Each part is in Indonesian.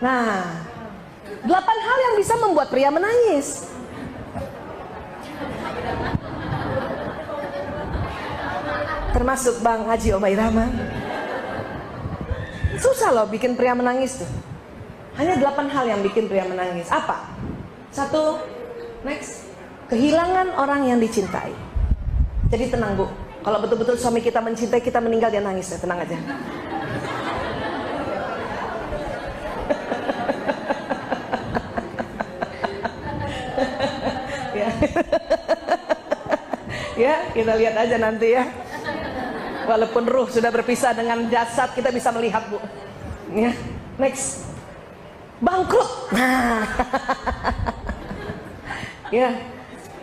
Nah, 8 hal yang bisa membuat pria menangis. Termasuk Bang Haji Omay Rahman. Susah loh bikin pria menangis tuh. Hanya 8 hal yang bikin pria menangis. Apa? 1, next, kehilangan orang yang dicintai. Jadi tenang Bu, kalau betul-betul suami kita mencintai, kita meninggal dia nangis ya, tenang aja. Ya, kita lihat aja nanti ya. Walaupun ruh sudah berpisah dengan jasad, kita bisa melihat Bu. Ya, next, bangkrut. Nah, ya,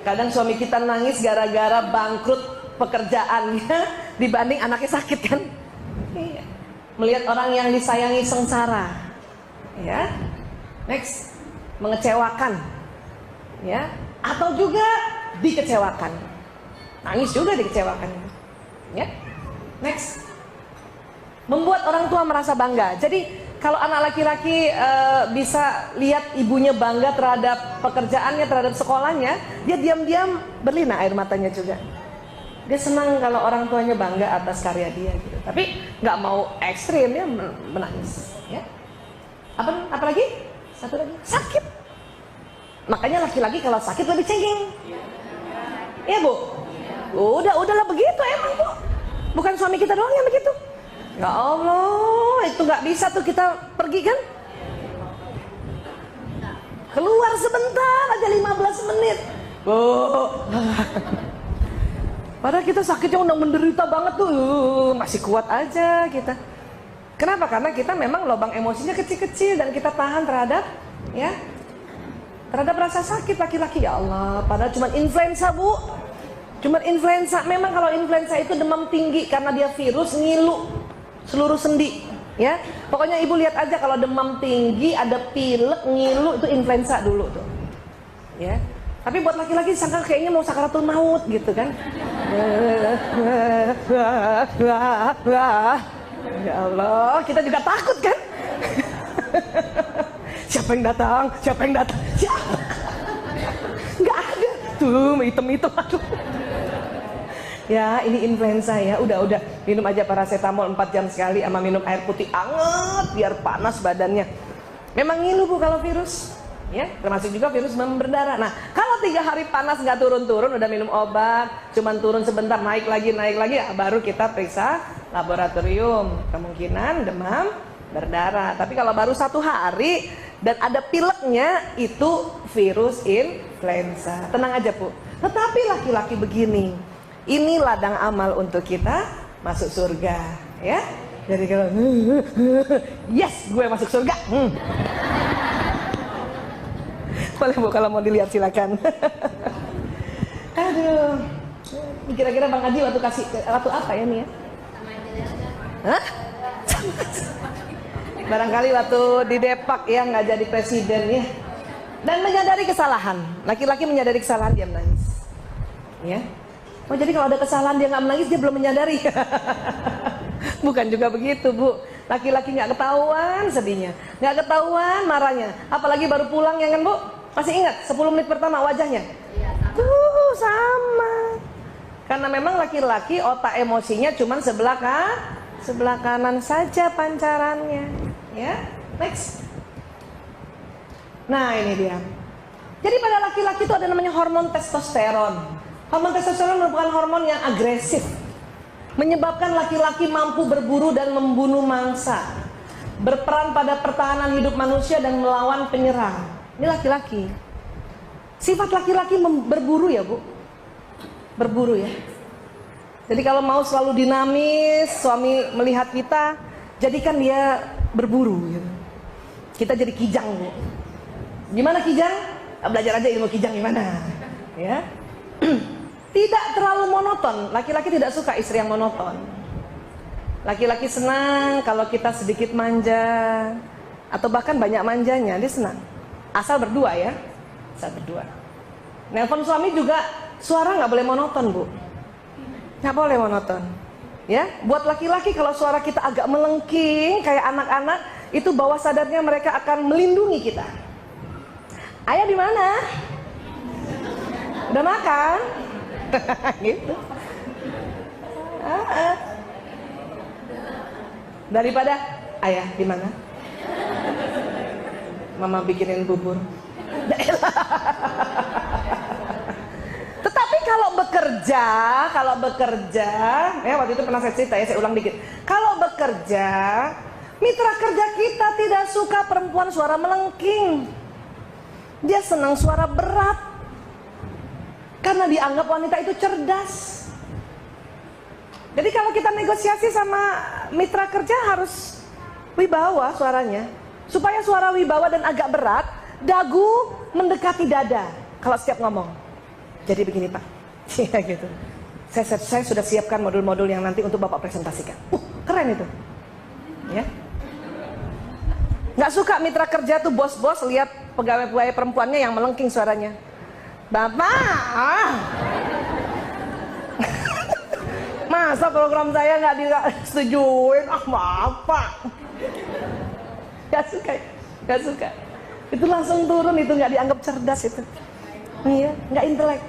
kadang suami kita nangis gara-gara bangkrut pekerjaannya dibanding anaknya sakit kan. Iya. Melihat orang yang disayangi sengsara. Ya, next, mengecewakan. Ya, atau juga dikecewakan. Nangis juga dikecewakan. Ya. Next, membuat orang tua merasa bangga. Jadi kalau anak laki-laki bisa lihat ibunya bangga terhadap pekerjaannya, terhadap sekolahnya, dia diam-diam berlinang air matanya juga. Dia senang kalau orang tuanya bangga atas karya dia gitu. Tapi nggak mau ekstrim, dia menangis. Ya. Apa lagi? Satu lagi, sakit. Makanya laki-laki kalau sakit lebih cengeng. Iya Bu. Udahlah begitu emang Bu. Bukan suami kita doang yang begitu. Ya Allah, itu nggak bisa tuh kita pergi kan? Keluar sebentar aja 15 menit. Oh. Padahal kita sakitnya udah menderita banget tuh, masih kuat aja kita. Kenapa? Karena kita memang lubang emosinya kecil-kecil dan kita tahan terhadap rasa sakit laki-laki. Ya Allah, padahal cuma influenza Bu. Cuma influenza. Memang kalau influenza itu demam tinggi karena dia virus, ngilu seluruh sendi. Ya, pokoknya ibu lihat aja kalau demam tinggi, ada pilek, ngilu, itu influenza dulu tuh. Ya. Tapi buat laki-laki sangka kayaknya mau sakaratul maut gitu kan. Ya Allah, kita juga takut kan. Siapa yang datang? Siapa yang datang? Siapa? Nggak ada. Tuh, hitam-hitam, aduh. Ya, ini influenza ya. Udah minum aja paracetamol 4 jam sekali sama minum air putih anget biar panas badannya. Memang ngilu Bu kalau virus. Ya, termasuk juga virus demam berdarah. Nah, kalau 3 hari panas nggak turun-turun, udah minum obat, cuman turun sebentar, naik lagi, ya, baru kita periksa laboratorium. Kemungkinan demam berdarah. Tapi kalau baru 1 hari dan ada pileknya, itu virus influenza. Tenang aja Bu. Tetapi laki-laki begini, ini ladang amal untuk kita masuk surga, ya. Jadi kalau yes, gue masuk surga. Boleh Bu, kalau mau dilihat silakan. Aduh, kira-kira Bang Haji waktu apa ya nih ya? Hah? Barangkali waktu di Depak ya, nggak jadi presiden ya. Dan menyadari kesalahan. Laki-laki menyadari kesalahan, dia menangis. Ya. Oh, jadi kalau ada kesalahan dia nggak menangis, dia belum menyadari. Bukan juga begitu Bu. Laki-laki nggak ketahuan sedihnya, nggak ketahuan marahnya. Apalagi baru pulang ya kan Bu? Masih ingat 10 menit pertama wajahnya? Tuh sama. Karena memang laki-laki otak emosinya cuma sebelah kanan saja pancarannya. Ya, next. Nah ini dia. Jadi pada laki-laki itu ada namanya hormon testosteron. Hormon testosteron merupakan hormon yang agresif, menyebabkan laki-laki mampu berburu dan membunuh mangsa, berperan pada pertahanan hidup manusia dan melawan penyerang. Ini laki-laki. Sifat laki-laki berburu ya Bu, berburu ya. Jadi kalau mau selalu dinamis, suami melihat kita, jadikan dia berburu gitu. Kita jadi kijang Bu. Gimana kijang? Belajar aja ilmu kijang gimana, ya. Tidak terlalu monoton. Laki-laki tidak suka istri yang monoton. Laki-laki senang kalau kita sedikit manja, atau bahkan banyak manjanya, dia senang. Asal berdua ya, asal berdua. Nelpon suami juga suara nggak boleh monoton Bu, nggak boleh monoton. Ya, buat laki-laki kalau suara kita agak melengking kayak anak-anak, itu bawah sadarnya mereka akan melindungi kita. Ayah di mana? Udah makan? Gitu. Daripada ayah di mana? Mama bikinin bubur. Tetapi kalau bekerja, ya waktu itu pernah saya cerita ya, saya ulang dikit. Kalau bekerja, mitra kerja kita tidak suka perempuan suara melengking. Dia senang suara berat. Karena dianggap wanita itu cerdas. Jadi kalau kita negosiasi sama mitra kerja harus wibawa suaranya. Supaya suara wibawa dan agak berat, dagu mendekati dada kalau setiap ngomong. Jadi begini Pak, ya gitu. Saya sudah siapkan modul-modul yang nanti untuk Bapak presentasikan. Keren itu, ya. Nggak suka mitra kerja tuh bos-bos lihat pegawai-pegawai perempuannya yang melengking suaranya. Bapak, masa program saya nggak disetujuin? Maaf Pak. Gak suka. Itu langsung turun, itu nggak dianggap cerdas itu. Iya, nggak intelek.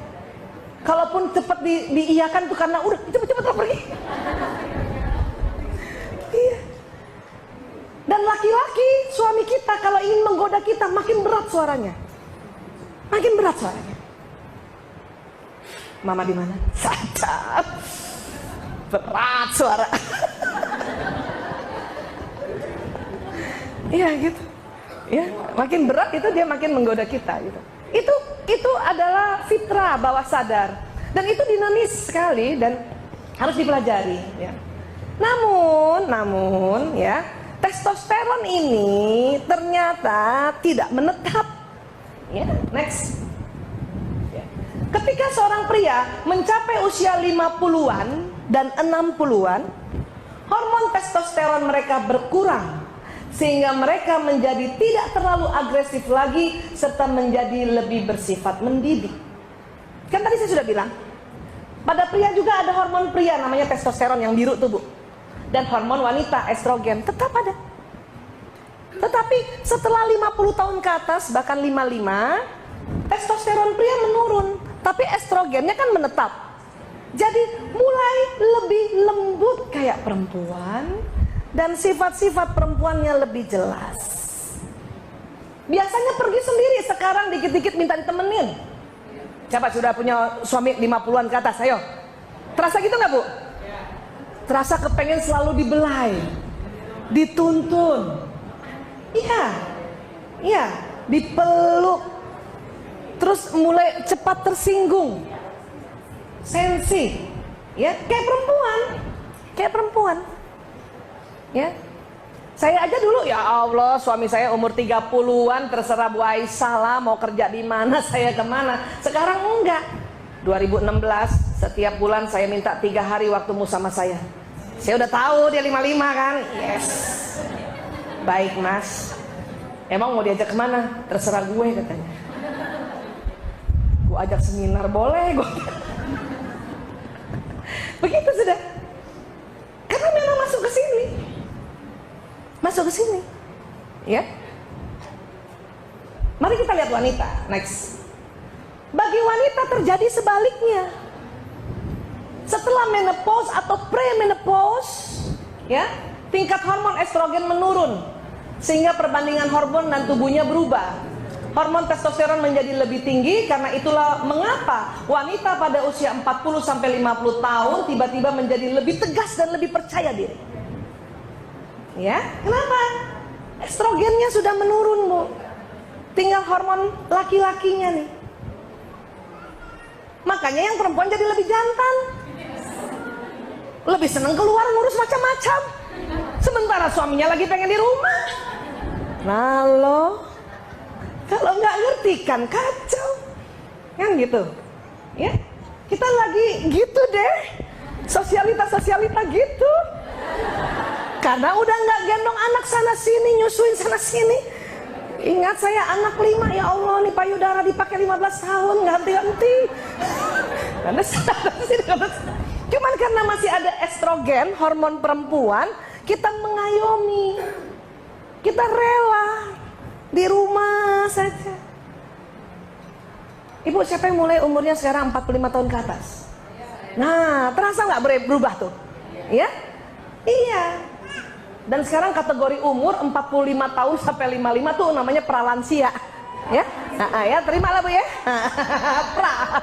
Kalaupun cepat diiyakan tuh karena udah cepet lo pergi. Iya. Dan laki-laki suami kita kalau ingin menggoda kita makin berat suaranya. Makin berat suaranya. Mama di mana? Sadar. Berat suara. Iya gitu. Ya, makin berat itu dia makin menggoda kita gitu. Itu adalah fitrah bawah sadar. Dan itu dinamis sekali dan harus dipelajari ya. Namun ya, testosteron ini ternyata tidak menetap. Ya, next. Ya. Ketika seorang pria mencapai usia 50-an dan 60-an, hormon testosteron mereka berkurang sehingga mereka menjadi tidak terlalu agresif lagi serta menjadi lebih bersifat mendidik. Kan tadi saya sudah bilang, pada pria juga ada hormon pria namanya testosteron yang biru tuh Bu. Dan hormon wanita estrogen tetap ada. Tetapi setelah 50 tahun ke atas, bahkan 55, testosteron pria menurun, tapi estrogennya kan menetap. Jadi mulai lebih lembut kayak perempuan dan sifat-sifat perempuannya lebih jelas. Biasanya pergi sendiri, sekarang dikit-dikit minta ditemenin. Siapa sudah punya suami 50-an ke atas? Ayo. Terasa gitu nggak Bu? Terasa kepengen selalu dibelai, dituntun. Iya, dipeluk. Terus mulai cepat tersinggung. Sensi. Ya, kayak perempuan. Ya. Saya aja dulu, ya Allah, suami saya umur 30-an, terserah Bu Aisyah lah mau kerja di mana, saya kemana. Sekarang enggak. 2016 setiap bulan saya minta 3 hari waktumu sama saya. Saya udah tahu dia 55 kan. Yes. Baik Mas. Emang mau diajak kemana? Terserah gue katanya. Gue ajak seminar boleh gue. Begitu sudah. Karena memang masuk ke sini. Ya. Mari kita lihat wanita. Next. Bagi wanita terjadi sebaliknya. Setelah menopause atau premenopause, ya, tingkat hormon estrogen menurun sehingga perbandingan hormon dan tubuhnya berubah. Hormon testosteron menjadi lebih tinggi, karena itulah mengapa wanita pada usia 40 sampai 50 tahun tiba-tiba menjadi lebih tegas dan lebih percaya diri. Ya, kenapa? Estrogennya sudah menurun, Bu. Tinggal hormon laki-lakinya nih. Makanya yang perempuan jadi lebih jantan. Lebih seneng keluar ngurus macam-macam. Sementara suaminya lagi pengen di rumah. Nah lo, kalau nggak ngerti kan kacau. Kan gitu. Ya, kita lagi gitu deh. Sosialita gitu. Karena udah nggak gendong anak sana sini, nyusuin sana sini. Ingat saya anak 5, ya Allah nih payudara dipakai 15 tahun ganti-ganti. Karena cuman karena masih ada estrogen, hormon perempuan, kita mengayomi. kita rela di rumah saja. Ibu, siapa yang mulai umurnya sekarang 45 tahun ke atas? Nah, terasa nggak berubah tuh? Ya? Iya. Dan sekarang kategori umur 45 tahun sampai 55 tuh namanya pralansia. Ya? Ya, terimalah Bu ya. Pra.